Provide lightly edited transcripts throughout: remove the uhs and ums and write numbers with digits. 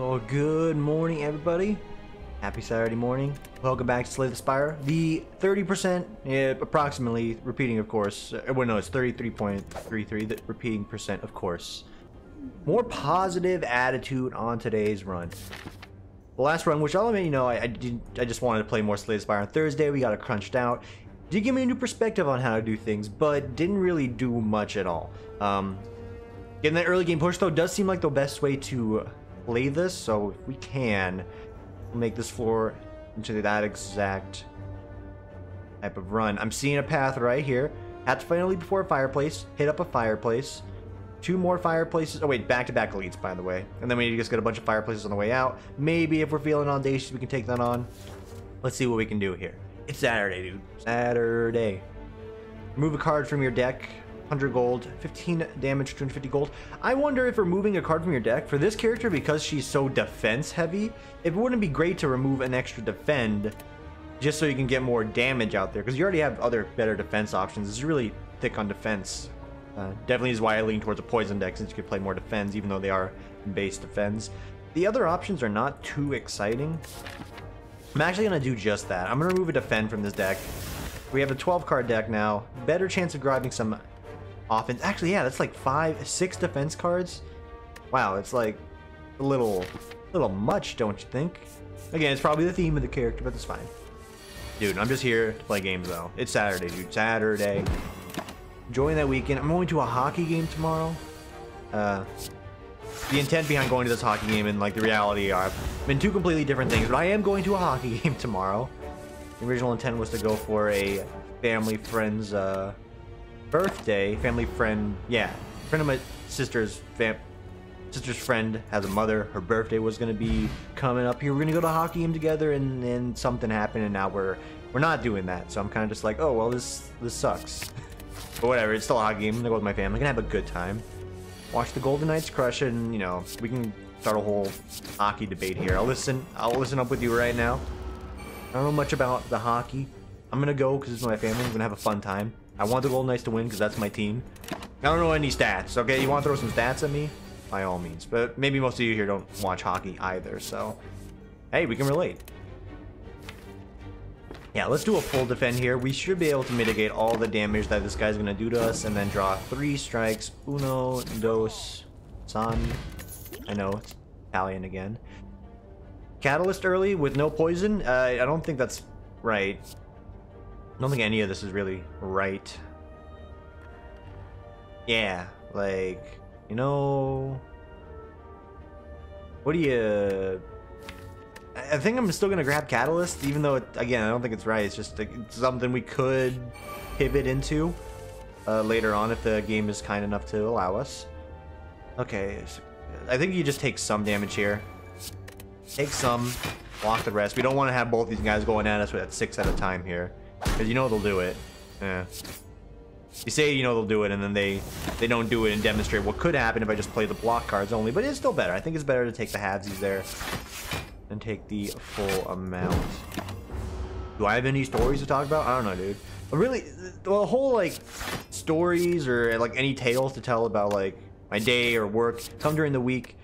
Oh, good morning, everybody. Happy Saturday morning. Welcome back to Slay the Spire. The 30%, approximately, repeating, of course. Well, no, it's 33.33, the repeating percent, of course. More positive attitude on today's run. The last run, which I'll let you know, I just wanted to play more Slay the Spire on Thursday. We got it crunched out. Did give me a new perspective on how to do things, but didn't really do much at all. Getting that early game push, though, does seem like the best way to play this, so if we can, we'll make this floor into that exact type of run. I'm seeing a path right here. Have to finally before a fireplace, hit up a fireplace. 2 more fireplaces. Oh wait, back-to-back elites, by the way. And then we just get a bunch of fireplaces on the way out. Maybe if we're feeling audacious, we can take that on. Let's see what we can do here. It's Saturday, dude. Saturday. Remove a card from your deck. 100 gold, 15 damage, 250 gold. I wonder if removing a card from your deck for this character, because she's so defense heavy, it wouldn't be great to remove an extra defend just so you can get more damage out there, because you already have other better defense options. It's really thick on defense. Definitely is why I lean towards a poison deck, since you could play more defense even though they are base defense. The other options are not too exciting. I'm actually going to do just that. I'm going to remove a defend from this deck. We have a 12 card deck now. Better chance of grabbing some offense. Actually, yeah, that's like 6 defense cards. Wow, it's like a little much, don't you think? Again, it's probably the theme of the character, but it's fine. Dude, I'm just here to play games, though. It's Saturday, dude. Saturday. Enjoying that weekend. I'm going to a hockey game tomorrow. The intent behind going to this hockey game and like the reality are been 2 completely different things, but I am going to a hockey game tomorrow. The original intent was to go for a family friend's birthday. Family friend, yeah, friend of my sister's friend has a mother. Her birthday was gonna be coming up here. We're gonna go to a hockey game together, and then something happened, and now we're not doing that. So I'm kind of just like, oh well, this sucks. But whatever, it's still a hockey game. I'm gonna go with my family. I'm gonna have a good time. Watch the Golden Knights crush it, and you know, we can start a whole hockey debate here. I'll listen up with you right now. I don't know much about the hockey. I'm gonna go because it's my family. I'm gonna have a fun time. I want the Golden Knights to win because that's my team. I don't know any stats, okay? You want to throw some stats at me? By all means. But maybe most of you here don't watch hockey either, so hey, we can relate. Yeah, let's do a full defend here. We should be able to mitigate all the damage that this guy's going to do to us and then draw 3 strikes. Uno, dos, san. I know, it's Italian again. Catalyst early with no poison? I don't think that's right. I don't think any of this is really right. Yeah, like, you know, what do you... I think I'm still gonna grab Catalyst, even though again, I don't think it's right. It's just like, it's something we could pivot into later on if the game is kind enough to allow us. Okay, so I think you just take some damage here. Take some, block the rest. We don't want to have both these guys going at us at 6 at a time here, because you know they'll do it. Yeah. You say you know they'll do it, and then they don't do it and demonstrate what could happen if I just play the block cards only. But it's still better. I think it's better to take the halvesies there and take the full amount. Do I have any stories to talk about? I don't know, dude. But really, the whole like stories or like any tales to tell about like my day or work come during the week.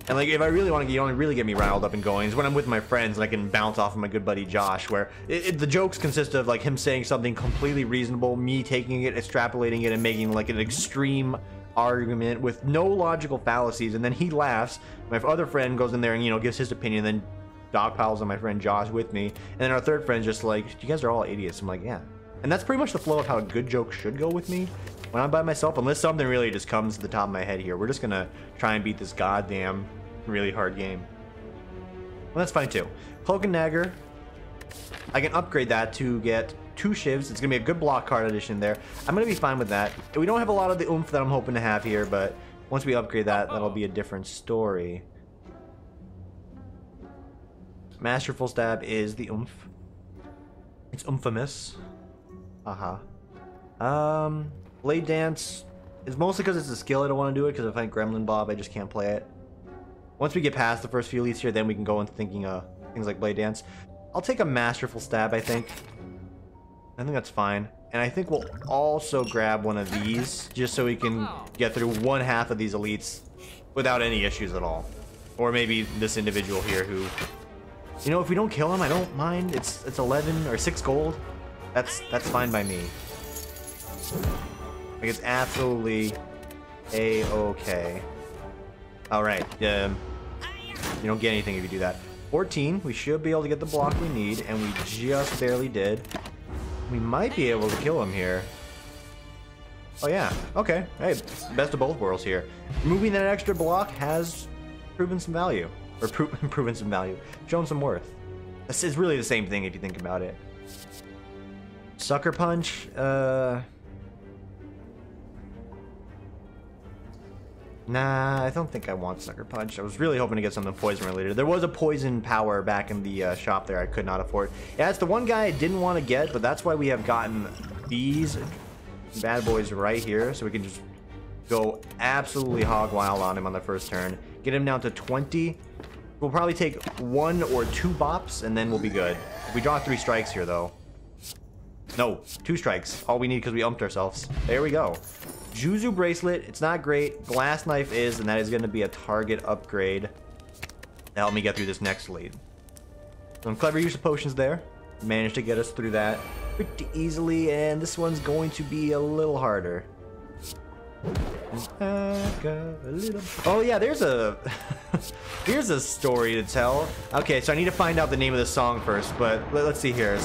And like, if I really want to, you only really get me riled up and going is when I'm with my friends and I can bounce off of my good buddy Josh, where the jokes consist of like him saying something completely reasonable, me taking it, extrapolating it, and making like an extreme argument with no logical fallacies, and then he laughs. My other friend goes in there and, you know, gives his opinion, and then dogpiles on my friend Josh with me, and then our third friend's just like, you guys are all idiots. I'm like, yeah. And that's pretty much the flow of how a good joke should go with me when I'm by myself, unless something really just comes to the top of my head here. We're just gonna try and beat this goddamn really hard game. Well, that's fine too. Cloak and Dagger, I can upgrade that to get 2 shivs. It's gonna be a good block card addition there. I'm gonna be fine with that. We don't have a lot of the oomph that I'm hoping to have here, but once we upgrade that, that'll be a different story. Masterful Stab is the oomph. It's infamous. Blade Dance is mostly because it's a skill. I don't want to do it because if I find Gremlin Bob, I just can't play it. Once we get past the first few elites here, then we can go into thinking things like Blade Dance. I'll take a Masterful Stab, I think. I think that's fine. And I think we'll also grab one of these just so we can get through 1/2 of these elites without any issues at all. Or maybe this individual here who, you know, if we don't kill him, I don't mind. It's 11 or 6 gold. That's fine by me. Like, it's absolutely a-okay. Alright, you don't get anything if you do that. 14, we should be able to get the block we need, and we just barely did. We might be able to kill him here. Oh yeah, okay. Hey, best of both worlds here. Moving that extra block has proven some value. Or proven some value. Shown some worth. This is really the same thing if you think about it. Sucker Punch, nah, I don't think I want Sucker Punch. I was really hoping to get something poison related. There was a poison power back in the shop there I could not afford. Yeah, it's the one guy I didn't want to get, but that's why we have gotten these bad boys right here, so we can just go absolutely hog wild on him on the first turn. Get him down to 20. We'll probably take 1 or 2 bops, and then we'll be good. If we draw 3 strikes here, though. No, 2 strikes. All we need because we umped ourselves. There we go. Juzu Bracelet, it's not great. Glass Knife is, and that is going to be a target upgrade to help me get through this next lead. Some clever use of potions there. Managed to get us through that pretty easily, and this one's going to be a little harder. Oh yeah, there's a here's a story to tell. Okay, so I need to find out the name of the song first, but let's see here.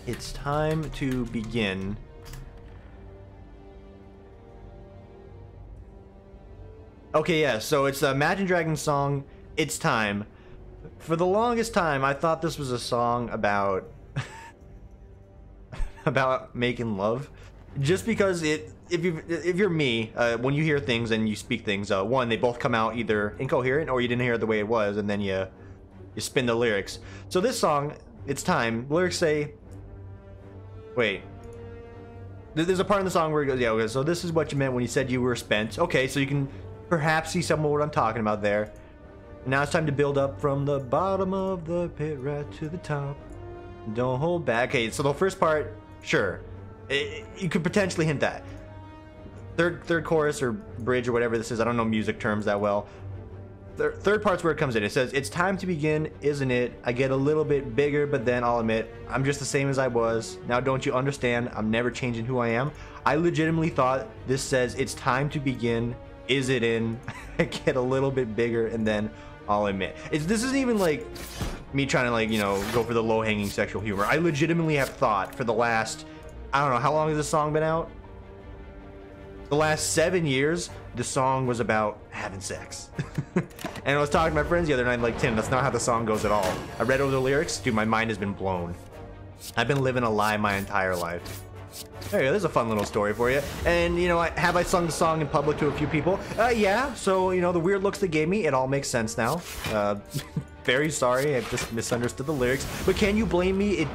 It's time to begin. Okay, yeah, so it's the Imagine Dragons song, It's Time. For the longest time, I thought this was a song about about making love. Just because if you're me, when you hear things and you speak things, one, they both come out either incoherent or you didn't hear it the way it was, and then you spin the lyrics. So this song, It's Time, lyrics say, wait. There's a part in the song where it goes, yeah, okay, so this is what you meant when you said you were spent. Okay, so you can perhaps see some of what I'm talking about there. Now it's time to build up from the bottom of the pit right to the top. Don't hold back. Okay, so the first part, sure. You could potentially hint that. Third chorus or bridge or whatever this is, I don't know music terms that well. Third part's where it comes in. It says, it's time to begin, isn't it? I get a little bit bigger, but then I'll admit, I'm just the same as I was. Now don't you understand? I'm never changing who I am. I legitimately thought this says, it's time to begin, is it in? I get a little bit bigger, and then I'll admit. This isn't even like me trying to, like, you know, go for the low-hanging sexual humor. I legitimately have thought for the last, I don't know, how long has this song been out? The last 7 years, the song was about having sex. And I was talking to my friends the other night, like, Tim, that's not how the song goes at all. I read over the lyrics, dude, my mind has been blown. I've been living a lie my entire life. There you go, there's a fun little story for you. And, you know, have I sung the song in public to a few people? Yeah, so, you know, the weird looks they gave me, it all makes sense now. Very sorry, I just misunderstood the lyrics. But can you blame me?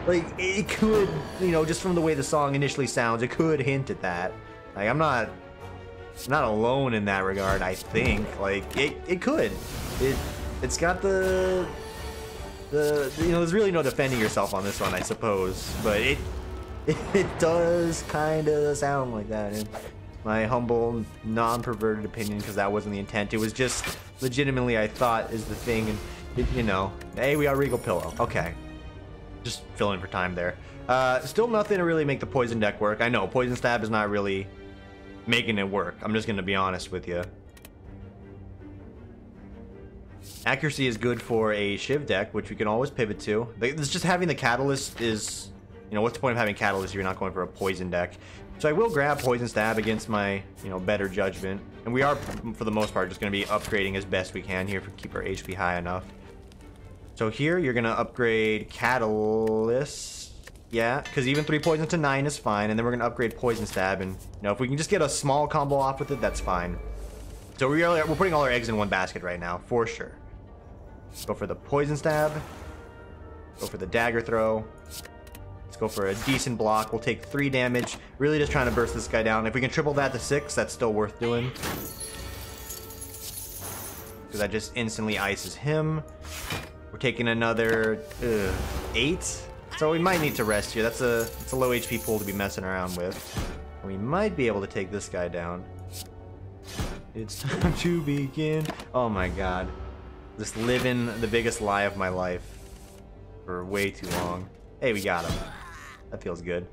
It could, you know, just from the way the song initially sounds, it could hint at that. Like, I'm not alone in that regard, I think. Like, it could. It's got the you know, there's really no defending yourself on this one, I suppose. But it does kind of sound like that, in my humble, non-perverted opinion, because that wasn't the intent. It was just legitimately, I thought, is the thing, and you know, hey, we got Regal Pillow. Okay, just fill in for time there. Still nothing to really make the poison deck work. I know poison stab is not really making it work. I'm just gonna be honest with you. Accuracy is good for a Shiv deck, which we can always pivot to. It's just having the catalyst is, you know, what's the point of having catalyst if you're not going for a poison deck? So I will grab poison stab against my, you know, better judgment, and we are for the most part just going to be upgrading as best we can here to keep our HP high enough. So here you're going to upgrade catalyst, yeah, because even 3 poison to 9 is fine, and then we're going to upgrade poison stab, and you know, if we can just get a small combo off with it, that's fine. So we're putting all our eggs in one basket right now, for sure. Go for the poison stab, go for the dagger throw. Let's go for a decent block. We'll take 3 damage. Really just trying to burst this guy down. If we can triple that to 6, that's still worth doing. Because that just instantly ices him. We're taking another 8. So we might need to rest here. That's a low HP pool to be messing around with. We might be able to take this guy down. It's time to begin. Oh my god. Just living the biggest lie of my life for way too long. Hey, we got him. That feels good.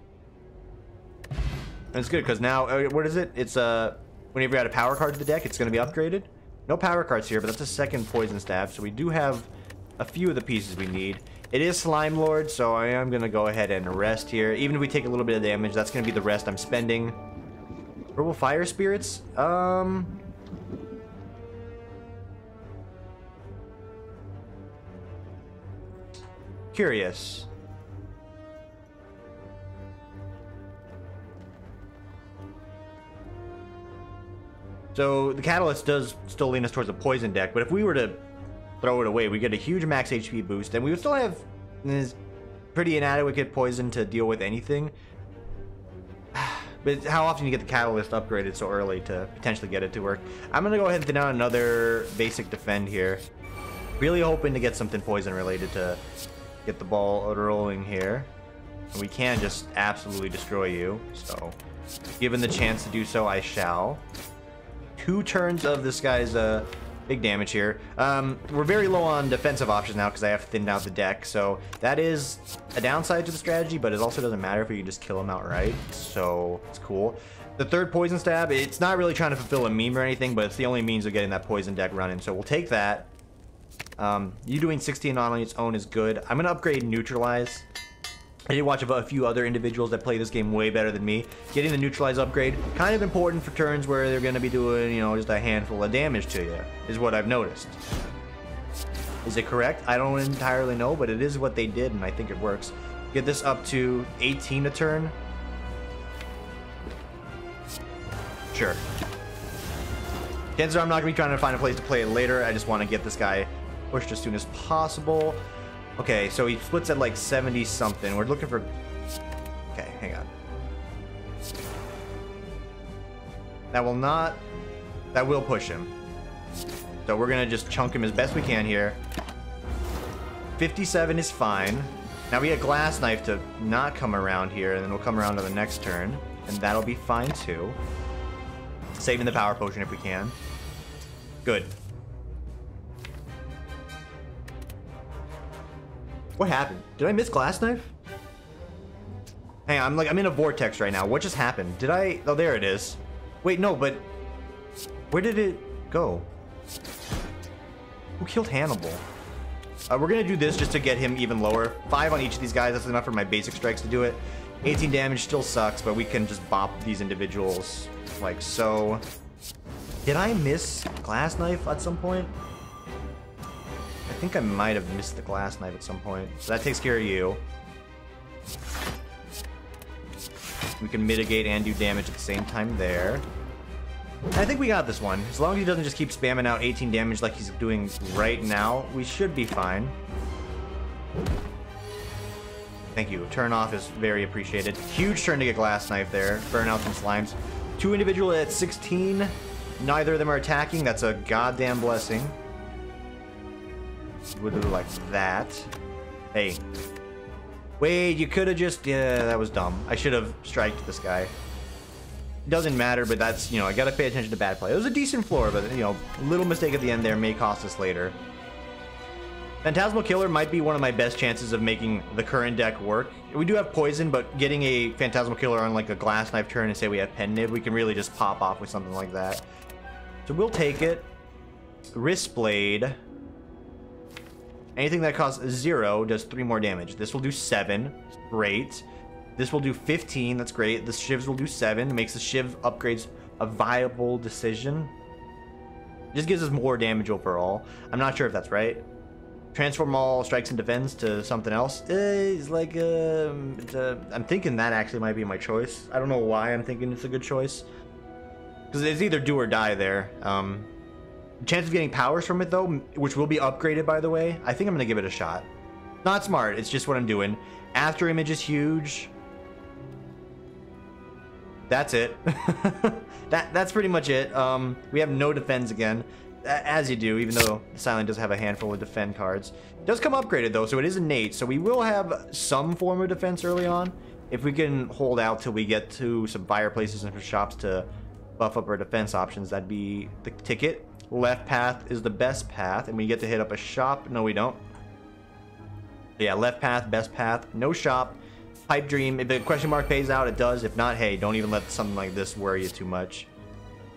And it's good because now, what is it? It's whenever you add a power card to the deck, it's going to be upgraded. No power cards here, but that's a second poison stab, so we do have a few of the pieces we need. It is Slime Lord, so I am going to go ahead and rest here. Even if we take a little bit of damage, that's going to be the rest I'm spending. Purple Fire Spirits? Curious. So the Catalyst does still lean us towards a poison deck, but if we were to throw it away, we get a huge max HP boost, and we would still have this pretty inadequate poison to deal with anything. But how often you get the Catalyst upgraded so early to potentially get it to work? I'm gonna go ahead and thin out another basic defend here. Really hoping to get something poison related to get the ball rolling here. And we can just absolutely destroy you, so given the chance to do so, I shall. 2 turns of this guy's big damage here. We're very low on defensive options now because I have thinned out the deck, so that is a downside to the strategy, but it also doesn't matter if we can just kill him outright, so it's cool. The third poison stab, it's not really trying to fulfill a meme or anything, but it's the only means of getting that poison deck running, so we'll take that. You doing 16 on its own is good. I'm going to upgrade Neutralize. I did watch a few other individuals that play this game way better than me. Getting the Neutralize upgrade, kind of important for turns where they're going to be doing, you know, just a handful of damage to you, is what I've noticed. Is it correct? I don't entirely know, but it is what they did, and I think it works. Get this up to 18 a turn. Sure. Chances are I'm not going to be trying to find a place to play it later. I just want to get this guy pushed as soon as possible. Okay, so he splits at like 70 something. We're looking for... Okay, hang on. That will not... That will push him. So we're gonna just chunk him as best we can here. 57 is fine. Now we get Glass Knife to not come around here, and then we'll come around to the next turn. And that'll be fine too. Saving the Power Potion if we can. Good. What happened? Did I miss Glass Knife? Hang on, I'm in a vortex right now. What just happened? Did I... Oh, there it is. Wait, no, but... Where did it go? Who killed Hannibal? We're gonna do this just to get him even lower. 5 on each of these guys. That's enough for my basic strikes to do it. 18 damage still sucks, but we can just bop these individuals like so. Did I miss Glass Knife at some point? I think I might have missed the Glass Knife at some point. So that takes care of you. We can mitigate and do damage at the same time there. I think we got this one. As long as he doesn't just keep spamming out 18 damage like he's doing right now, we should be fine. Thank you. Turn off is very appreciated. Huge turn to get Glass Knife there. Burn out some slimes. 2 individual at 16. Neither of them are attacking. That's a goddamn blessing. Would do like that. Hey. Wait, you could have just... Yeah, that was dumb. I should have striked this guy. It doesn't matter, but that's, you know, I gotta pay attention to bad play. It was a decent floor, but, you know, a little mistake at the end there may cost us later. Phantasmal Killer might be one of my best chances of making the current deck work. We do have poison, but getting a Phantasmal Killer on like a Glass Knife turn and say we have Pen Nib, we can really just pop off with something like that. So we'll take it. Wrist Blade. Anything that costs 0 does 3 more damage. This will do 7. Great. This will do 15. That's great. The Shivs will do 7. It makes the Shiv upgrades a viable decision. Just gives us more damage overall. I'm not sure if that's right. Transform all strikes and defends to something else. It's like, I'm thinking that actually might be my choice. I don't know why I'm thinking it's a good choice. Because it's either do or die there. Chance of getting powers from it though, which will be upgraded by the way, I think I'm gonna give it a shot. Not smart, it's just what I'm doing. After Image is huge. That's it. That's pretty much it. We have no defense again, as you do, even though Silent does have a handful of defend cards. It does come upgraded though, so it is innate, so we will have some form of defense early on. If we can hold out till we get to some fireplaces and shops to buff up our defense options, that'd be the ticket. Left path is the best path, and we get to hit up a shop. No, we don't. Yeah, left path, best path, no shop. Pipe dream, if the question mark pays out, it does. If not, hey, don't even let something like this worry you too much.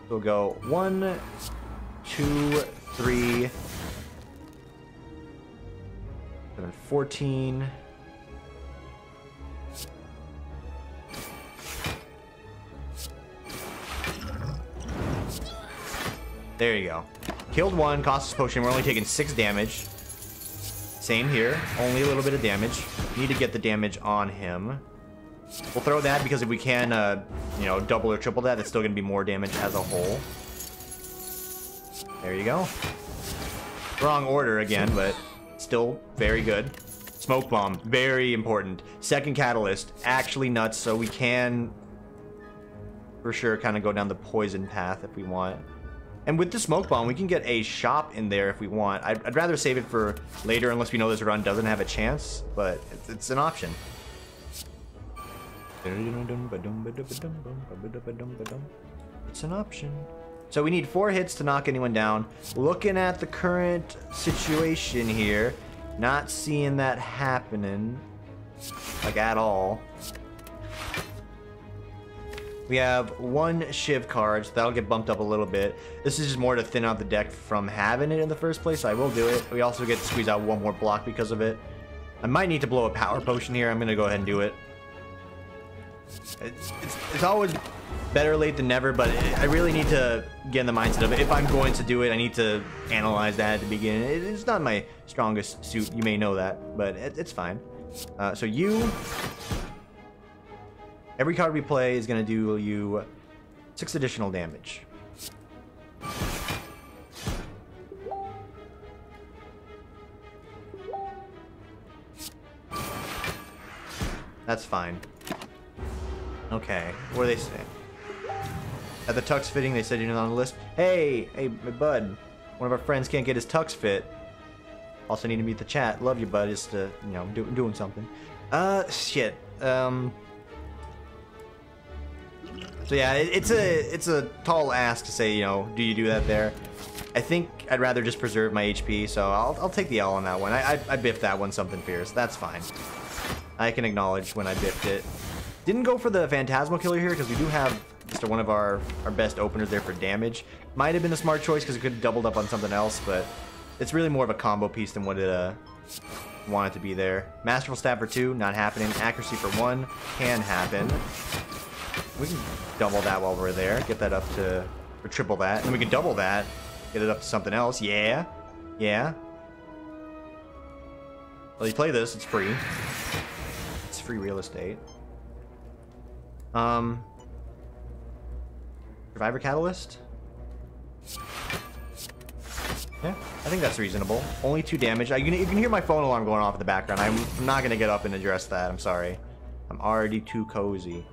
We'll go 1, 2, 3, 7, 14. There you go. Killed one, cost us potion. We're only taking 6 damage. Same here, only a little bit of damage. Need to get the damage on him. We'll throw that because if we can, you know, double or triple that, it's still going to be more damage as a whole. There you go. Wrong order again, but still very good. Smoke bomb, very important. Second catalyst, actually nuts, so we can for sure kind of go down the poison path if we want. And with the smoke bomb, we can get a shop in there if we want. I'd rather save it for later unless we know this run doesn't have a chance, but it's an option. It's an option. So we need 4 hits to knock anyone down. Looking at the current situation here, not seeing that happening, like at all. We have 1 Shiv card, so that'll get bumped up a little bit. This is just more to thin out the deck from having it in the first place, so I will do it. We also get to squeeze out 1 more block because of it. I might need to blow a power potion here. I'm going to go ahead and do it. It's always better late than never, but I really need to get in the mindset of it. If I'm going to do it, I need to analyze that at the beginning. It's not my strongest suit, you may know that, but it's fine. So you... Every card we play is going to do you 6 additional damage. That's fine. Okay, what do they say? At the tux fitting, they said you're not on the list. Hey, my bud. One of our friends can't get his tux fit. Also need to meet the chat. Love you, bud. Just, you know, doing something. Shit. So yeah, it's a tall ask to say, you know, do you do that there? I think I'd rather just preserve my HP, so I'll take the L on that one. I biffed that one something fierce. That's fine. I can acknowledge when I biffed it. Didn't go for the Phantasmal Killer here because we do have just one of our best openers there for damage. Might have been a smart choice because it could have doubled up on something else, but it's really more of a combo piece than what it wanted to be there. Masterful Stab for 2, not happening. Accuracy for 1, can happen. We can double that while we're there. Get that up to, or triple that. And we can double that. Get it up to something else. Yeah. Yeah. Well, you play this, it's free. It's free real estate. Survivor Catalyst? Yeah, I think that's reasonable. Only 2 damage. You can hear my phone alarm going off in the background. I'm not going to get up and address that. I'm sorry. I'm already too cozy.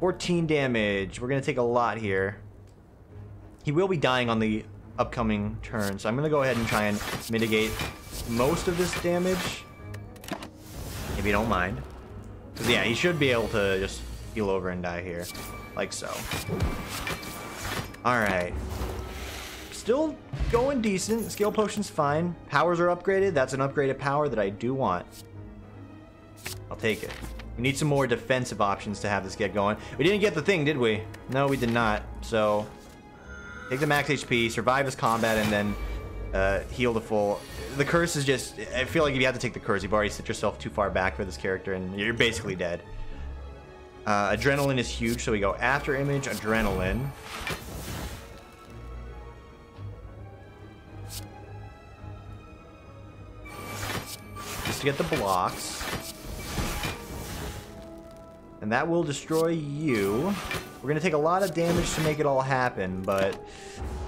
14 damage. We're going to take a lot here. He will be dying on the upcoming turn, so I'm going to go ahead and try and mitigate most of this damage. If you don't mind. Because, yeah, he should be able to just heal over and die here. Like so. Alright. Still going decent. Skill potion's fine. Powers are upgraded. That's an upgraded power that I do want. I'll take it. We need some more defensive options to have this get going. We didn't get the thing, did we? No, we did not. So, take the max HP, survive this combat, and then heal the full. The curse is just... I feel like if you have to take the curse, you've already set yourself too far back for this character, and you're basically dead. Adrenaline is huge, so we go after image, adrenaline. Just to get the blocks. And that will destroy you. We're gonna take a lot of damage to make it all happen, but...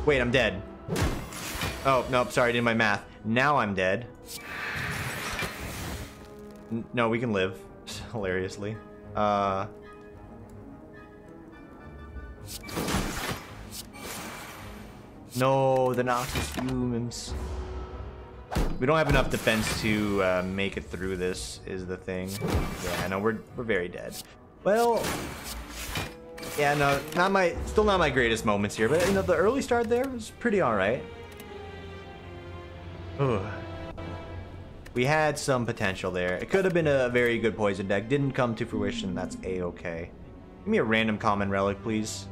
Wait, I'm dead. Oh, nope, sorry, I did my math. Now I'm dead. No, we can live. Hilariously. No, the Noxus Fumes. We don't have enough defense to make it through this, is the thing. Yeah, no, we're very dead. Well, Yeah, no, still not my greatest moments here, but you know, the early start there was pretty alright. We had some potential there. It could have been a very good poison deck. Didn't come to fruition. That's a-okay. Give me a random common relic, please.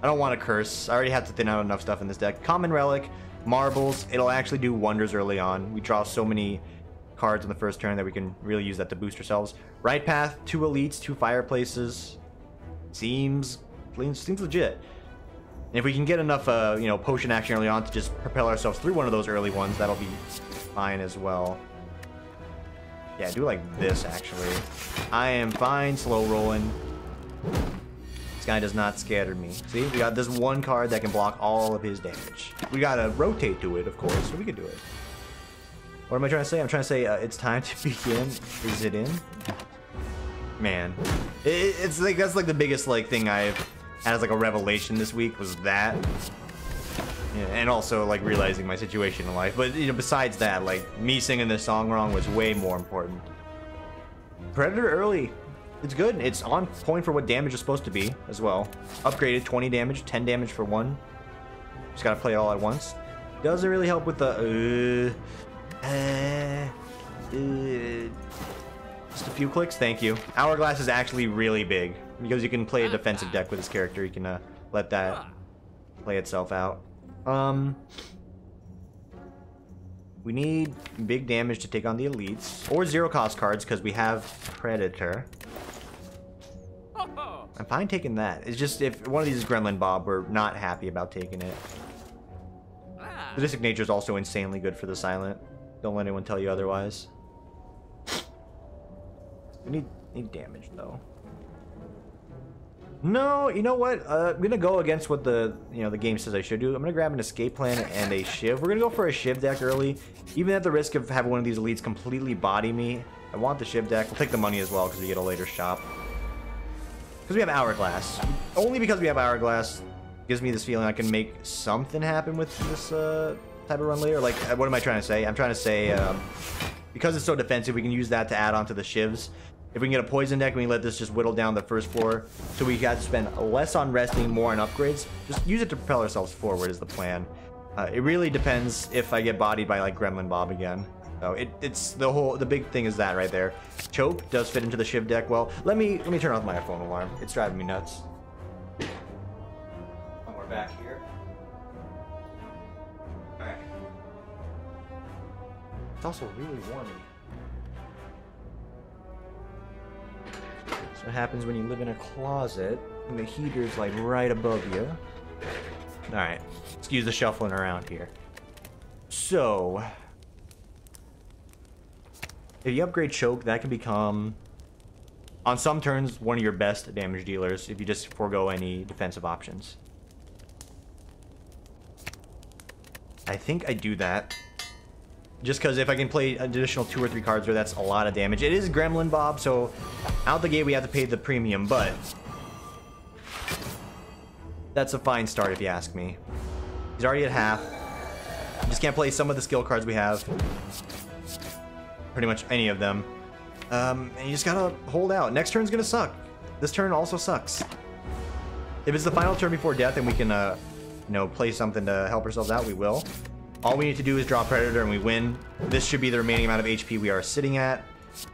I don't want a curse. I already have to thin out enough stuff in this deck. Common relic, marbles. It'll actually do wonders early on. We draw so many cards on the first turn that we can really use that to boost ourselves. Right path, 2 elites, 2 fireplaces. Seems legit. And if we can get enough, you know, potion action early on to just propel ourselves through one of those early ones, that'll be fine as well. Yeah, do like this, actually. I am fine slow rolling. This guy does not scatter me. See, we got this one card that can block all of his damage. We gotta rotate to it, of course, so we can do it. What am I trying to say? I'm trying to say it's time to begin. Is it in? Man, it's like that's like the biggest like thing I've had as like a revelation this week was that. Yeah, and also like realizing my situation in life. But you know, besides that, like me singing this song wrong was way more important. Predator early. It's good. It's on point for what damage is supposed to be as well. Upgraded 20 damage, 10 damage for 1. Just gotta play it all at once. Doesn't really help with the just a few clicks. Thank you. Hourglass is actually really big because you can play a defensive deck with this character. You can let that play itself out. We need big damage to take on the elites or 0 cost cards because we have Predator. I'm fine taking that. It's just if one of these is Gremlin Bob, we're not happy about taking it. Sadistic Nature is also insanely good for the silent. Don't let anyone tell you otherwise. We need damage though. No, you know what? I'm gonna go against what the game says I should do. I'm gonna grab an escape plan and a shiv. We're gonna go for a shiv deck early, even at the risk of having one of these elites completely body me. I want the shiv deck. We'll take the money as well because we get a later shop. Because we have Hourglass. Only because we have Hourglass gives me this feeling I can make something happen with this type of run later. Like, what am I trying to say? I'm trying to say because it's so defensive, we can use that to add on to the shivs. If we can get a poison deck, we can let this just whittle down the first floor. So we got to spend less on resting, more on upgrades. Just use it to propel ourselves forward is the plan. It really depends if I get bodied by like Gremlin Bob again. So it's the big thing is that right there. Choke does fit into the shiv deck well. Let me turn off my phone alarm. It's driving me nuts. Oh, we're back here. Alright. It's also really warm. That's what happens when you live in a closet and the heater's like right above you. Alright. Excuse the shuffling around here. So if you upgrade Choke, that can become, on some turns, one of your best damage dealers if you just forego any defensive options. I think I do that. Just because if I can play an additional 2 or 3 cards there, that's a lot of damage. It is Gremlin Bob, so out the gate we have to pay the premium, but that's a fine start if you ask me. He's already at half. Just can't play some of the skill cards we have. Pretty much any of them. And you just gotta hold out. Next turn's gonna suck. This turn also sucks. If it's the final turn before death and we can, you know, play something to help ourselves out, we will. All we need to do is draw Predator and we win. This should be the remaining amount of HP we are sitting at.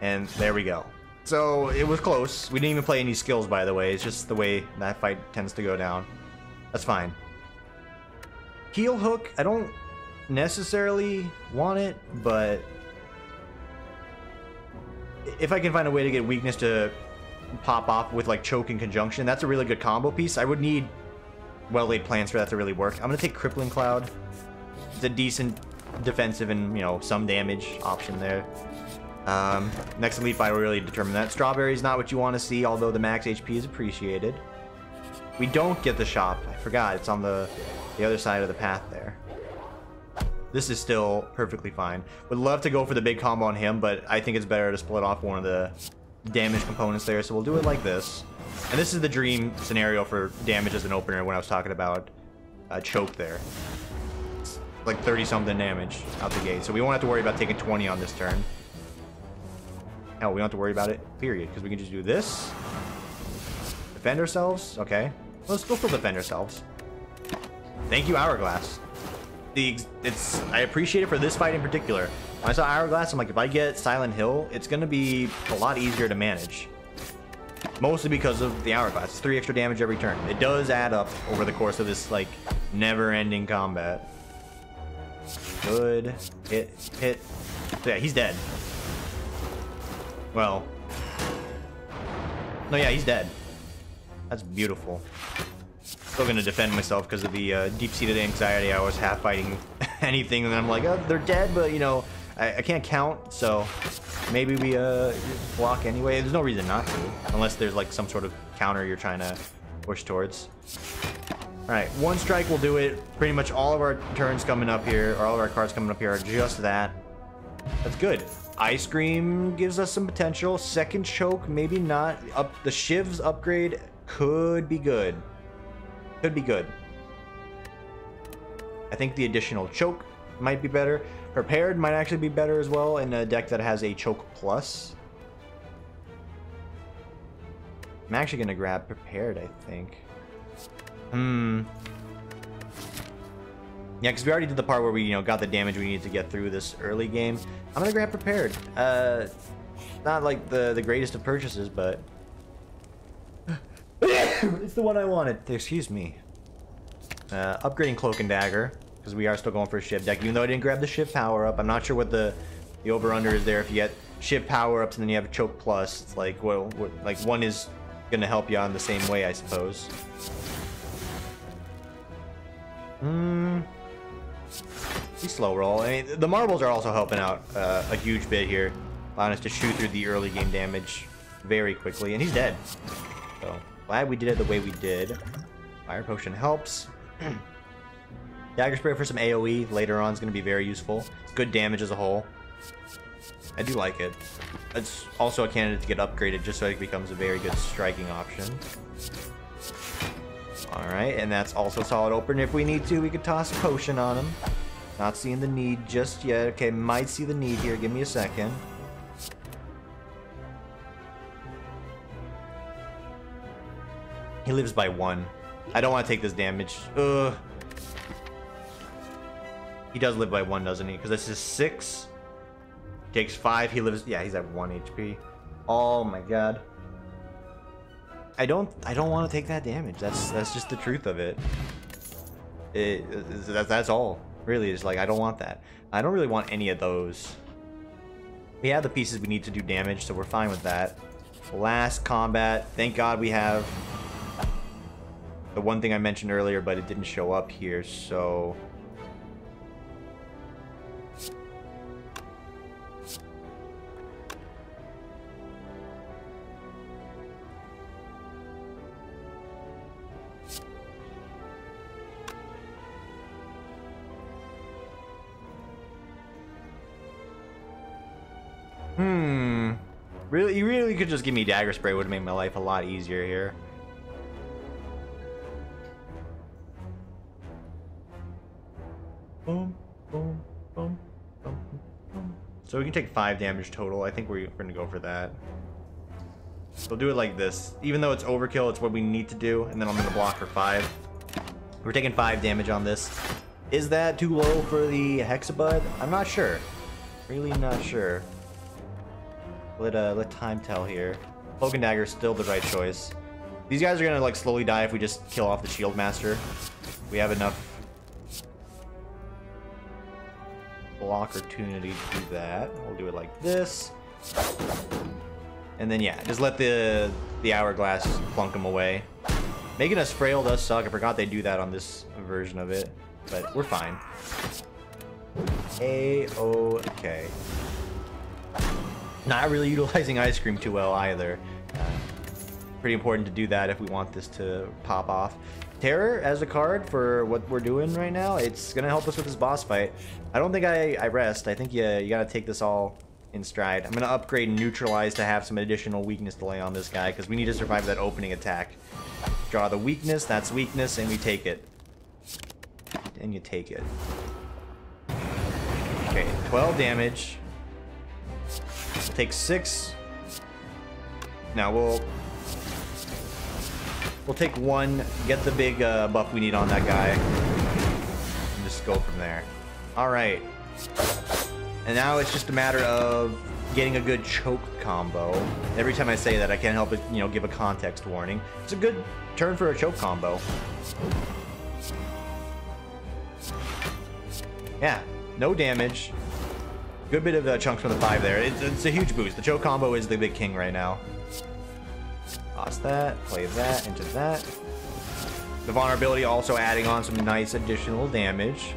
And there we go. So it was close. We didn't even play any skills, by the way. It's just the way that fight tends to go down. That's fine. Heel Hook, I don't necessarily want it, but if I can find a way to get weakness to pop off with like Choke in conjunction, that's a really good combo piece. I would need well-laid plans for that to really work. I'm gonna take Crippling Cloud. It's a decent defensive and, you know, some damage option there. Next Elite Fight will really determine that. Strawberry is not what you want to see, although the max HP is appreciated. We don't get the shop. I forgot. It's on the other side of the path there. This is still perfectly fine. Would love to go for the big combo on him, but I think it's better to split off one of the damage components there, so we'll do it like this. And this is the dream scenario for damage as an opener when I was talking about Choke there. It's like 30-something damage out the gate, so we won't have to worry about taking 20 on this turn. Hell, we don't have to worry about it, period, because we can just do this. Defend ourselves, okay. We'll still defend ourselves. Thank you, Hourglass. I appreciate it for this fight in particular. When I saw Hourglass, I'm like, if I get Silent Hill, it's gonna be a lot easier to manage. Mostly because of the Hourglass. It's 3 extra damage every turn. It does add up over the course of this, like, never-ending combat. Good. Hit. So yeah, he's dead. Well. No, yeah, he's dead. That's beautiful. Still gonna defend myself because of the deep-seated anxiety. I was half fighting anything, and then I'm like, oh, they're dead, but you know, I can't count, so maybe we block anyway. There's no reason not to, unless there's like some sort of counter you're trying to push towards. All right, 1 strike will do it. Pretty much all of our turns coming up here, or all of our cards coming up here, are just that. That's good. Ice Cream gives us some potential. Second Choke, maybe not. The Shiv's upgrade could be good. Could be good. I think the additional Choke might be better. Prepared might actually be better as well in a deck that has a Choke Plus. I'm actually going to grab Prepared, I think. Yeah, because we already did the part where we, got the damage we needed to get through this early game. I'm going to grab Prepared. Not like the greatest of purchases, but it's the one I wanted. Excuse me. Upgrading Cloak and Dagger, because we are still going for a Shiv deck, even though I didn't grab the Shiv power-up. I'm not sure what the over-under is there. If you get Shiv power-ups and then you have a Choke Plus, it's like, well, like one is going to help you out in the same way, I suppose. He's slow roll. I mean, the marbles are also helping out a huge bit here, allowing us to shoot through the early game damage very quickly, and he's dead. So glad we did it the way we did. Fire Potion helps. Dagger Spray for some AoE later on is going to be very useful. It's good damage as a whole. I do like it. It's also a candidate to get upgraded just so it becomes a very good striking option. Alright, and that's also solid open. If we need to, we could toss a potion on him. Not seeing the need just yet. Okay, might see the need here. Give me a second. He lives by 1. I don't want to take this damage. Ugh. He does live by 1, doesn't he? Because this is 6. Takes 5. He lives... Yeah, he's at 1 HP. Oh my god. I don't want to take that damage. That's just the truth of it. That's all. Really, it's like, I don't want that. I don't really want any of those. We have the pieces we need to do damage, so we're fine with that. Last combat. Thank God we have the one thing I mentioned earlier, but it didn't show up here, so... Really, you really could just give me Dagger Spray. Would have made my life a lot easier here. Boom, boom, boom, boom, boom. So we can take 5 damage total. I think we're gonna go for that. We'll do it like this. Even though it's overkill, it's what we need to do, and then I'm gonna block for 5. We're taking 5 damage on this. Is that too low for the Hexabud? I'm not sure. Really not sure. Let time tell here. Cloak and Dagger is still the right choice. These guys are gonna like slowly die if we just kill off the Shield Master. We have enough opportunity to do that. We'll do it like this. And then yeah, just let the Hourglass plunk them away. Making us frail does suck. I forgot they do that on this version of it. But we're fine. A-okay. Not really utilizing Ice Cream too well either. Pretty important to do that if we want this to pop off. Terror as a card for what we're doing right now, it's gonna help us with this boss fight. I don't think I rest. I think you gotta take this all in stride. I'm gonna upgrade Neutralize to have some additional weakness to lay on this guy because we need to survive that opening attack. Draw the weakness, that's weakness, and we take it. And you take it. Okay, 12 damage. Take 6. Now we'll We'll take one, get the big buff we need on that guy, and just go from there. All right. And now it's just a matter of getting a good choke combo. Every time I say that, I can't help but, you know, give a context warning. It's a good turn for a choke combo. Yeah, no damage. Good bit of chunks from the 5 there. It's a huge boost. The choke combo is the big king right now. Toss that, play that into that. The vulnerability also adding on some nice additional damage.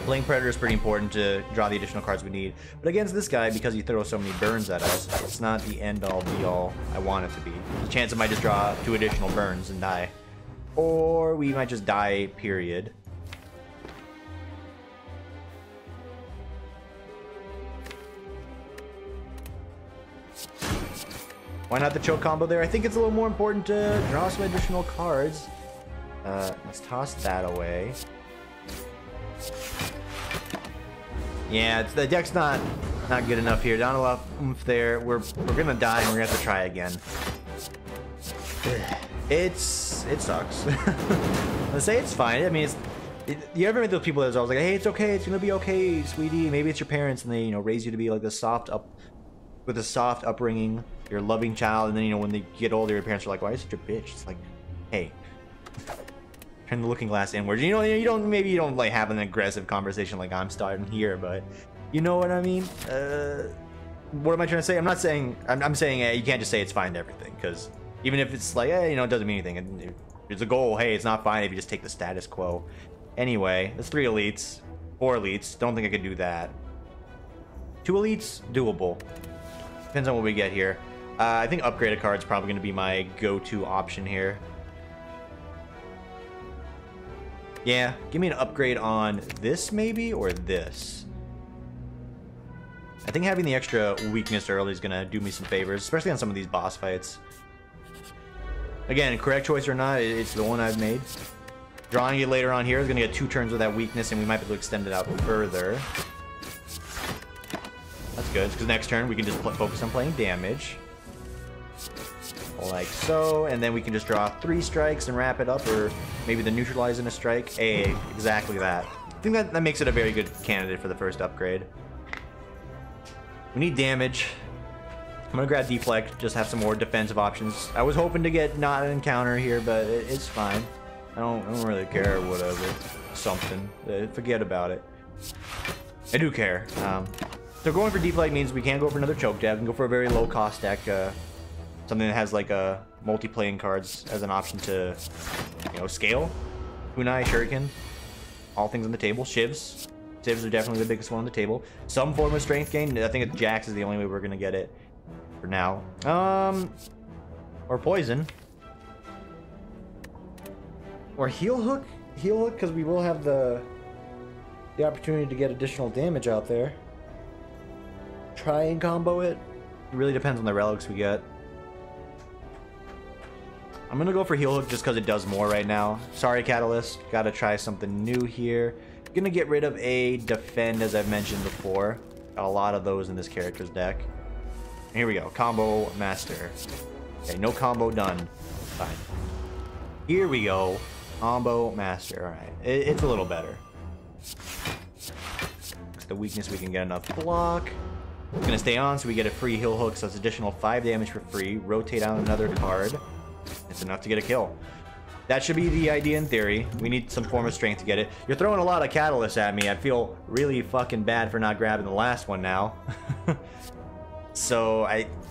Playing Predator is pretty important to draw the additional cards we need. But against this guy, because he throws so many burns at us, it's not the end-all be-all I want it to be. There's a chance I might just draw 2 additional burns and die. Or we might just die, period. Why not the choke combo there? I think it's a little more important to draw some additional cards. Let's toss that away. Yeah, the deck's not good enough here. Not enough oomph there. We're gonna die and we're gonna have to try again. It sucks. Let's say it's fine. I mean, you ever meet those people that's always like, hey, it's okay, it's gonna be okay, sweetie. Maybe it's your parents and they, you know, raise you to be like with a soft upbringing. You're a loving child, and then, you know, when they get older, your parents are like, why is such a bitch? It's like, hey, turn the looking glass inwards. You know, maybe you don't like have an aggressive conversation like I'm starting here, but you know what I mean. What am I trying to say? I'm not saying I'm saying you can't just say it's fine to everything, because even if it's like, you know, it doesn't mean anything. And there's a goal. Hey, it's not fine if you just take the status quo. Anyway, that's 3 elites, 4 elites. Don't think I could do that. 2 elites, doable. Depends on what we get here. I think upgraded card's probably going to be my go-to option here. Yeah, give me an upgrade on this maybe, or this. I think having the extra weakness early is going to do me some favors, especially on some of these boss fights. Again, correct choice or not, it's the one I've made. Drawing it later on here is going to get 2 turns with that weakness, and we might be able to extend it out further. That's good, because next turn we can just focus on playing damage. Like so, and then we can just draw 3 strikes and wrap it up, or maybe the neutralize in a strike. Hey, exactly that. I think that makes it a very good candidate for the first upgrade. We need damage. I'm gonna grab deflect, just have some more defensive options. I was hoping to get not an encounter here, but it's fine. I don't really care, whatever. Something. Forget about it. I do care. So going for deflect means we can't go for another choke deck. We can go for a very low cost deck. Something that has like multi-playing cards as an option to, you know, scale. Kunai, Shuriken, all things on the table. Shivs. Shivs are definitely the biggest one on the table. Some form of strength gain. I think Jax is the only way we're gonna get it for now. Or poison. Or heal hook. Heal hook, because we will have the opportunity to get additional damage out there. Try and combo it. It really depends on the relics we get. I'm gonna go for heal hook just because it does more right now. Sorry, Catalyst. Gotta try something new here. Gonna get rid of a defend, as I've mentioned before. Got a lot of those in this character's deck. And here we go. Combo master. Okay, no combo done. Fine. Here we go. Combo master. Alright. It's a little better. The weakness, we can get enough block. It's gonna stay on, so we get a free heal hook, so it's additional 5 damage for free. Rotate out another card. It's enough to get a kill. That should be the idea in theory. We need some form of strength to get it. You're throwing a lot of catalysts at me. I feel really fucking bad for not grabbing the last one now. So,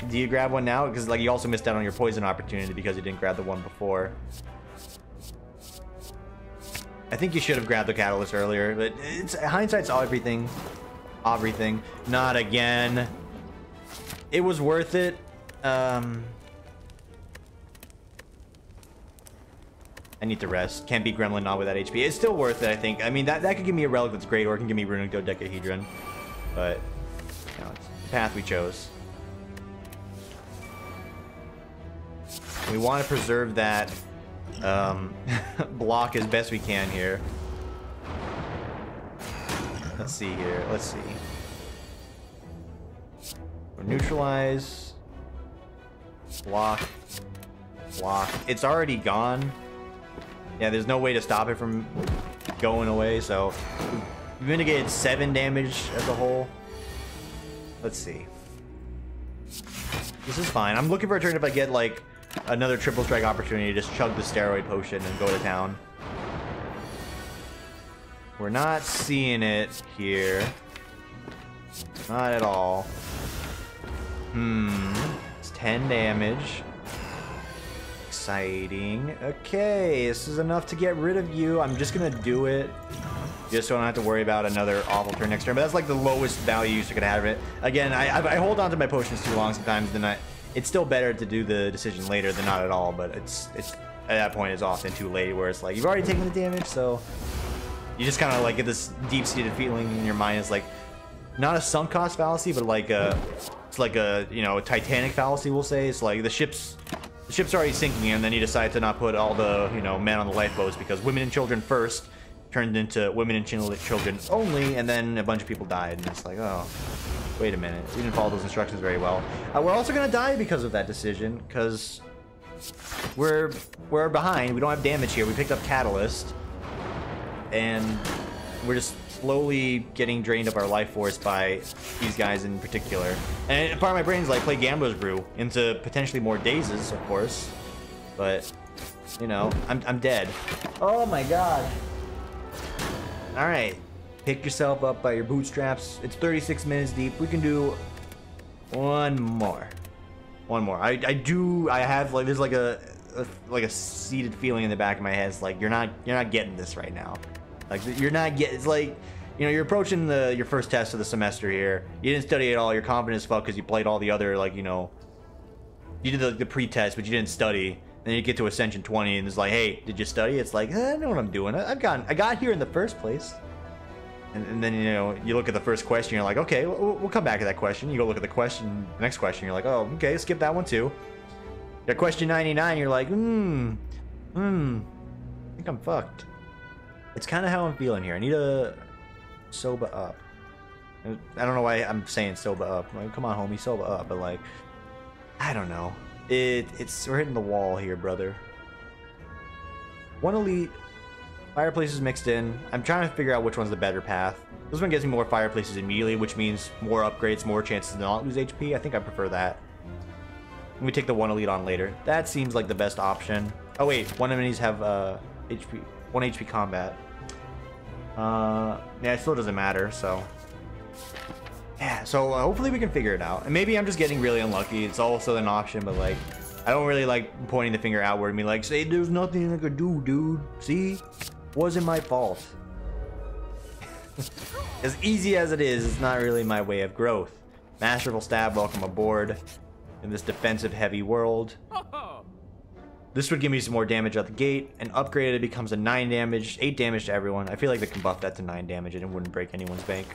do you grab one now? Because like you also missed out on your poison opportunity because you didn't grab the one before. I think you should have grabbed the catalyst earlier, but hindsight's everything. Everything. Not again. It was worth it. I need to rest. Can't beat Gremlin not with that HP. It's still worth it, I think. I mean, that could give me a relic that's great, or it can give me Runic Dodecahedron. But, you know, it's the path we chose. We want to preserve that block as best we can here. Let's see here. Let's see. Or neutralize. Block. block. It's already gone. Yeah, there's no way to stop it from going away, so we've mitigated 7 damage as a whole. Let's see. This is fine. I'm looking for a turn if I get, like, another triple strike opportunity to just chug the steroid potion and go to town. We're not seeing it here. Not at all. It's 10 damage. Exciting. Okay, this is enough to get rid of you. I'm just gonna do it. Just so I don't have to worry about another awful turn next turn. But that's like the lowest value you could have it. Again, I hold on to my potions too long sometimes. Then it's still better to do the decision later than not at all. But it's at that point it's often too late where it's like you've already taken the damage, so you just kind of like get this deep-seated feeling in your mind. It's like not a sunk cost fallacy, but like it's like a a Titanic fallacy. We'll say it's like the ship's already sinking, and then you decide to not put all the men on the lifeboats because women and children first turned into women and children only, and then a bunch of people died, and it's like, oh, wait a minute, we didn't follow those instructions very well. We're also gonna die because of that decision, because we're behind. We don't have damage here. We picked up Catalyst, and we're just slowly getting drained of our life force by these guys in particular. And part of my brain is like, play Gambler's Brew into potentially more dazes, of course, but I'm dead. Oh my god. All right, pick yourself up by your bootstraps. It's 36 minutes deep. We can do one more. I have like, there's like a seated feeling in the back of my head. It's like you're not getting this right now. Like you're not getting. It's like you're approaching your first test of the semester here. You didn't study at all. You're confident as fuck because you played all the other you did the pre-test, but you didn't study. Then you get to Ascension 20 and it's like, hey, did you study? It's like, I know what I'm doing. I got here in the first place. And then you look at the first question. You're like, okay, we'll come back to that question. You go look at the next question. You're like, oh, okay, skip that one too. Got question 99. You're like, I think I'm fucked. It's kind of how I'm feeling here. I need to sober up. I don't know why I'm saying sober up. Like, come on, homie, sober up. But like, I don't know. We're hitting the wall here, brother. One elite, fireplaces mixed in. I'm trying to figure out which one's the better path. This one gives me more fireplaces immediately, which means more upgrades, more chances to not lose HP. I think I prefer that. We take the one elite on later. That seems like the best option. Oh wait, one enemies have 1 HP combat. Yeah, it still doesn't matter, so. Yeah, so hopefully we can figure it out. And maybe I'm just getting really unlucky. It's also an option, but like, I don't really like pointing the finger outward and be like, say there's nothing I could do, dude. See? Wasn't my fault. As easy as it is, it's not really my way of growth. Masterful Stab, welcome aboard in this defensive heavy world. This would give me some more damage out the gate, and upgraded it becomes a 9 damage, 8 damage to everyone. I feel like they can buff that to 9 damage and it wouldn't break anyone's bank.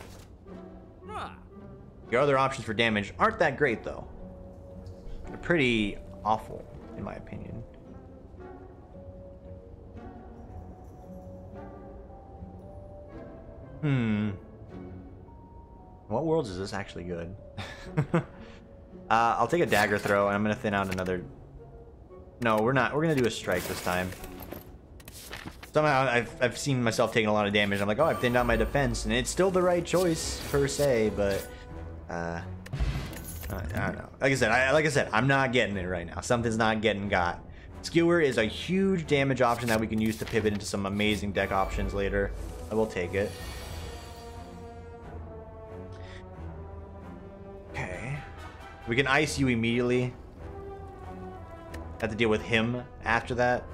Your other options for damage aren't that great though. They're pretty awful, in my opinion. What worlds is this actually good? I'll take a dagger throw and I'm gonna thin out another. No, we're not. We're gonna do a strike this time. Somehow I've seen myself taking a lot of damage. I'm like, oh, I've thinned out my defense, and it's still the right choice per se, but I don't know. Like I said, I'm not getting it right now. Something's not getting got. Skewer is a huge damage option that we can use to pivot into some amazing deck options later. I will take it. Okay. We can ice you immediately. Have to deal with him after that.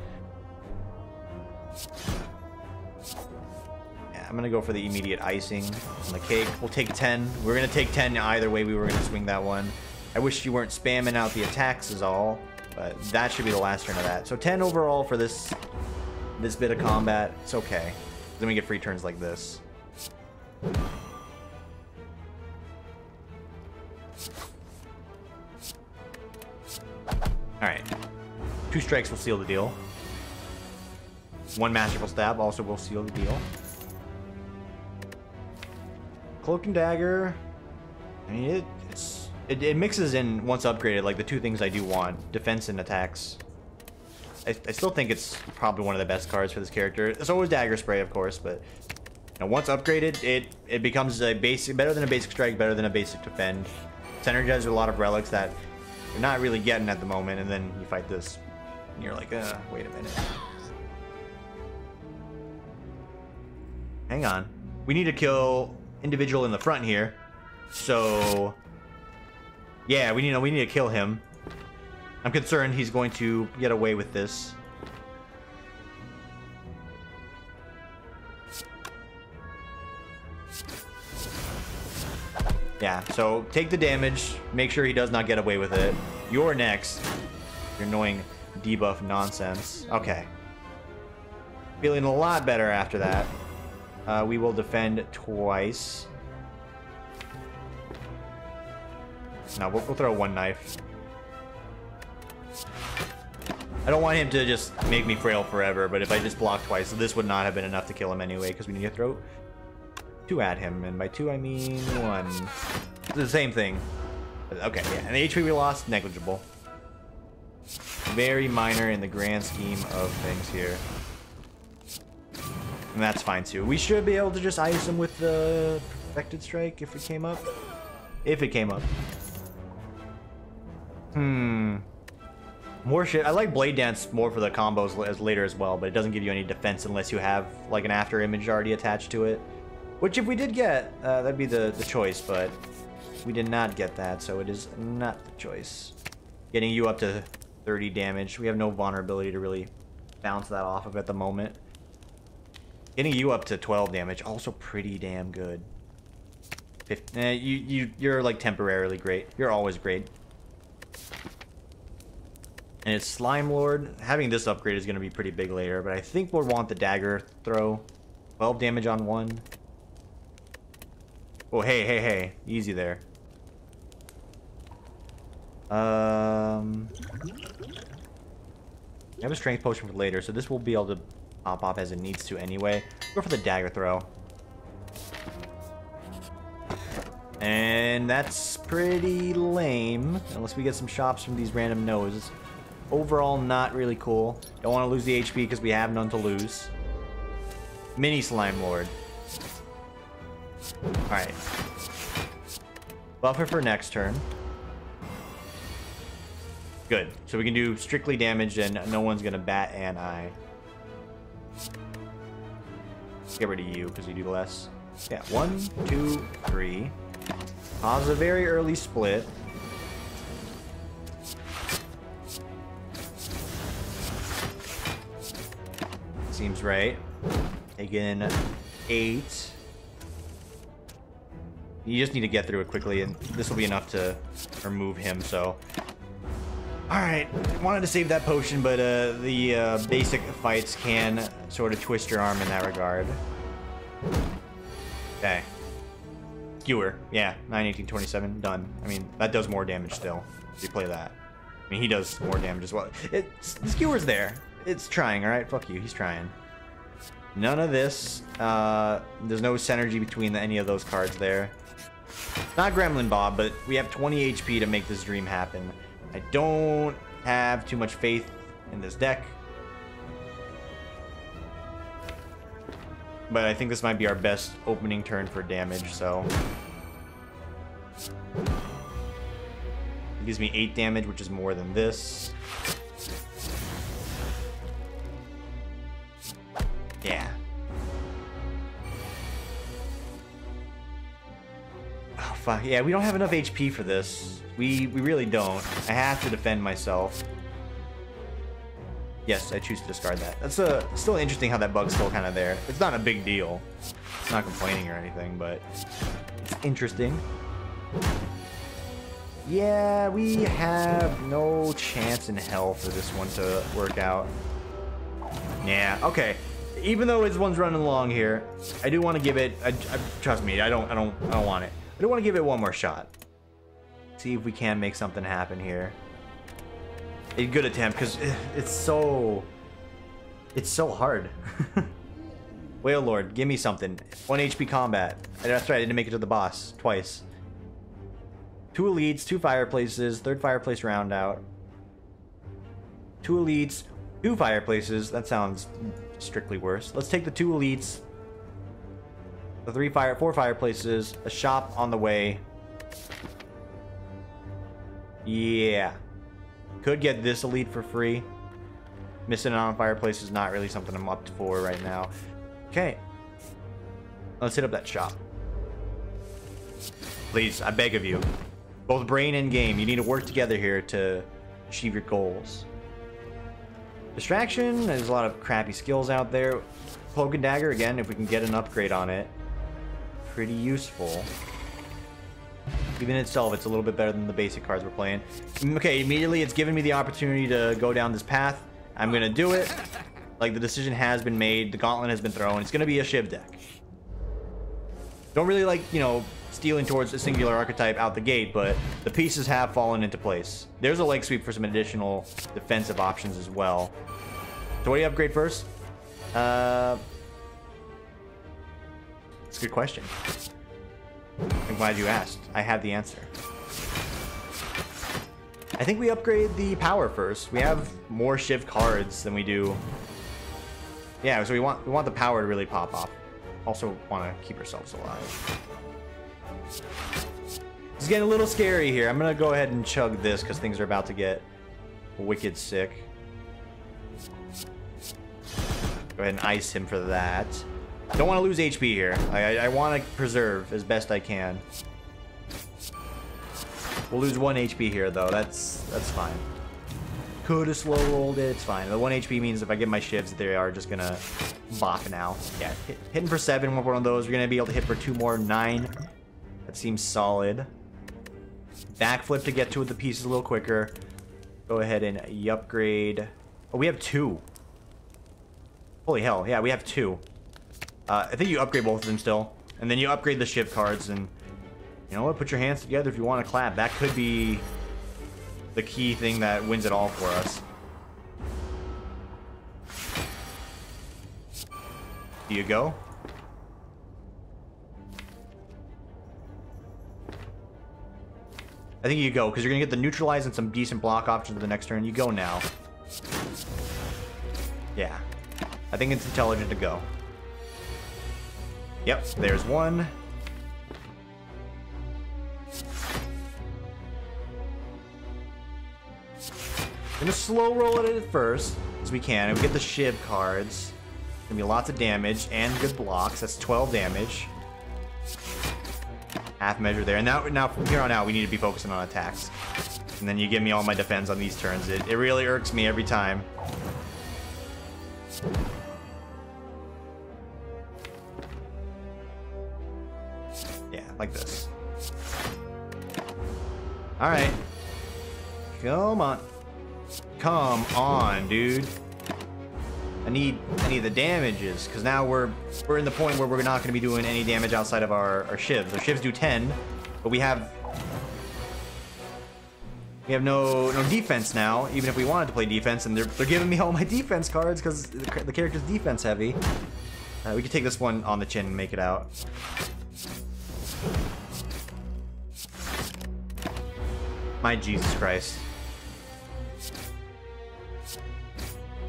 Yeah, I'm gonna go for the immediate icing on the cake. We'll take 10. We're gonna take 10 either way. We were gonna swing that one. I wish you weren't spamming out the attacks is all, but that should be the last turn of that. So 10 overall for this bit of combat. It's okay. Then we get free turns like this. All right. 2 strikes will seal the deal. 1 Masterful Stab also will seal the deal. Cloak and Dagger. I mean, it mixes in once upgraded like the 2 things I do want: defense and attacks. I still think it's probably one of the best cards for this character. So is Dagger Spray, of course, but once upgraded, it becomes a basic, better than a basic strike, better than a basic defend. Synergizes a lot of relics that you're not really getting at the moment, and then you fight this, and you're like, wait a minute. Hang on. We need to kill individual in the front here. So yeah, we need to kill him. I'm concerned he's going to get away with this. Yeah, so take the damage, make sure he does not get away with it. You're next. Your annoying debuff nonsense. Okay. Feeling a lot better after that. We will defend twice. No, we'll throw one knife. I don't want him to just make me frail forever, but if I just block twice, this would not have been enough to kill him anyway, because we need to throw 2 at him, and by 2 I mean 1. It's the same thing. Okay, yeah, and the HP we lost, negligible. Very minor in the grand scheme of things here. And that's fine too. We should be able to just ice him with the Perfected Strike if it came up. If it came up. More shit. I like Blade Dance more for the combos as later as well, but it doesn't give you any defense unless you have like an after image already attached to it. Which if we did get, that'd be the choice, but we did not get that, so it is not the choice. Getting you up to 30 damage. We have no vulnerability to really bounce that off of at the moment. Getting you up to 12 damage, also pretty damn good. You're like temporarily great. You're always great. And it's Slime Lord. Having this upgrade is going to be pretty big later, but I think we'll want the dagger throw. 12 damage on 1. Oh, hey. Easy there. I have a strength potion for later, so this will be able to pop off as it needs to anyway. Go for the dagger throw. And that's pretty lame, unless we get some shops from these random noses. Overall, not really cool. Don't want to lose the HP because we have none to lose. Mini Slime Lord. Alright. Buffer for next turn. Good. So we can do strictly damage and no one's going to bat an eye. Get rid of you because you do less. Yeah, 1, 2, 3. Cause a very early split. Seems right. Taking 8. You just need to get through it quickly, and this will be enough to remove him, so... Alright, wanted to save that potion, but the basic fights can sort of twist your arm in that regard. Okay. Skewer. Yeah, 9, 18, 27. Done. I mean, that does more damage still, if you play that. I mean, he does more damage as well. The skewer's there. It's trying, alright? Fuck you, he's trying. None of this. There's no synergy between any of those cards there. Not Gremlin Bob, but we have 20 HP to make this dream happen. I don't have too much faith in this deck. But I think this might be our best opening turn for damage, so... It gives me 8 damage, which is more than this. Yeah. Oh, fuck. Yeah, we don't have enough HP for this. We really don't. I have to defend myself. Yes, I choose to discard that. That's still interesting how that bug's still kind of there. It's not a big deal. It's not complaining or anything, but it's interesting. Yeah, we have no chance in hell for this one to work out. Yeah, okay. Even though this one's running along here, I do want to give it. Trust me, I don't want it. I do want to give it one more shot. See if we can make something happen here. A good attempt, because it's so hard. Whale Lord, give me something. 1 HP combat. That's right, I didn't make it to the boss twice. 2 elites, 2 fireplaces, 3rd fireplace round out. 2 elites, 2 fireplaces. That sounds strictly worse. Let's take the 2 elites. The 4 fireplaces. A shop on the way. Yeah. Could get this elite for free. Missing out on fireplace is not really something I'm up for right now. Okay. Let's hit up that shop. Please, I beg of you. Both brain and game, you need to work together here to achieve your goals. Distraction, there's a lot of crappy skills out there. Cloak and dagger, again, if we can get an upgrade on it. Pretty useful. Even itself, it's a little bit better than the basic cards we're playing. Okay, immediately it's given me the opportunity to go down this path. I'm gonna do it. Like, the decision has been made. The gauntlet has been thrown. It's gonna be a Shiv deck. Don't really like, you know, stealing towards a singular archetype out the gate, but the pieces have fallen into place. There's a leg sweep for some additional defensive options as well. So what do you upgrade first? That's a good question. I'm glad you asked. I have the answer. I think we upgrade the power first. We have more Shiv cards than we do. Yeah, so we want the power to really pop off. Also want to keep ourselves alive. It's getting a little scary here. I'm gonna go ahead and chug this because things are about to get wicked sick. Go ahead and ice him for that. Don't want to lose HP here. I want to preserve as best I can. We'll lose 1 HP here though. That's fine. Could have slow rolled it. It's fine. The 1 HP means if I get my shivs, they are just gonna bop now. Yeah, hitting for 7 with one of those. We're gonna be able to hit for 2 more. 9. That seems solid. Backflip to get to the pieces a little quicker. Go ahead and upgrade. Oh, we have 2. Holy hell! Yeah, we have 2. I think you upgrade both of them still, and then you upgrade the shiv cards, and you know what? Put your hands together if you want to clap. That could be the key thing that wins it all for us. Do you go? I think you go, because you're going to get the neutralize and some decent block options for the next turn. You go now. Yeah. I think it's intelligent to go. Yep, there's 1. Gonna slow roll it at first, as we can, and we get the Shiv cards. Gonna be lots of damage and good blocks. That's 12 damage. Half measure there. And now from here on out, we need to be focusing on attacks. And then you give me all my defense on these turns. It really irks me every time. Yeah, like this. Alright. Come on. Come on, dude. I need the damages, because now we're in the point where we're not going to be doing any damage outside of our shivs. Our shivs do 10, but we have no defense now, even if we wanted to play defense, and they're giving me all my defense cards because the character's defense heavy. We could take this one on the chin and make it out. My Jesus Christ.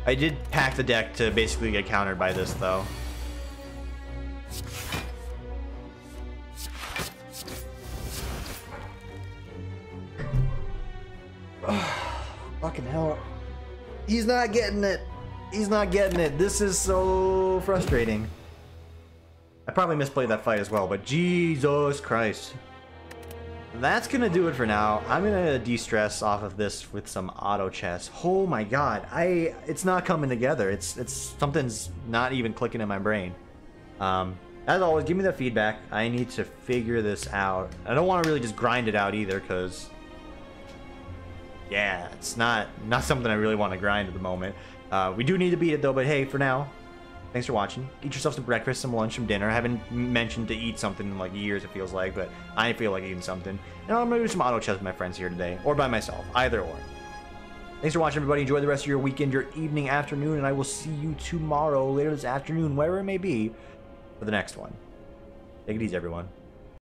I did pack the deck to basically get countered by this, though. Fucking hell. He's not getting it. He's not getting it. This is so frustrating. I probably misplayed that fight as well, but Jesus Christ. That's gonna do it for now. I'm gonna de-stress off of this with some auto chess. Oh my god, it's not coming together. It's something's not even clicking in my brain. As always, give me that feedback. I need to figure this out. I don't want to really just grind it out either, because yeah, it's not something I really want to grind at the moment. We do need to beat it though, but hey, for now, thanks for watching. Eat yourself some breakfast, some lunch, some dinner. I haven't mentioned to eat something in like years, it feels like, but I feel like eating something. And I'm gonna do some auto chess with my friends here today, or by myself, either or. Thanks for watching, everybody. Enjoy the rest of your weekend, your evening, afternoon, and I will see you tomorrow, later this afternoon, wherever it may be, for the next one. Take it easy, everyone.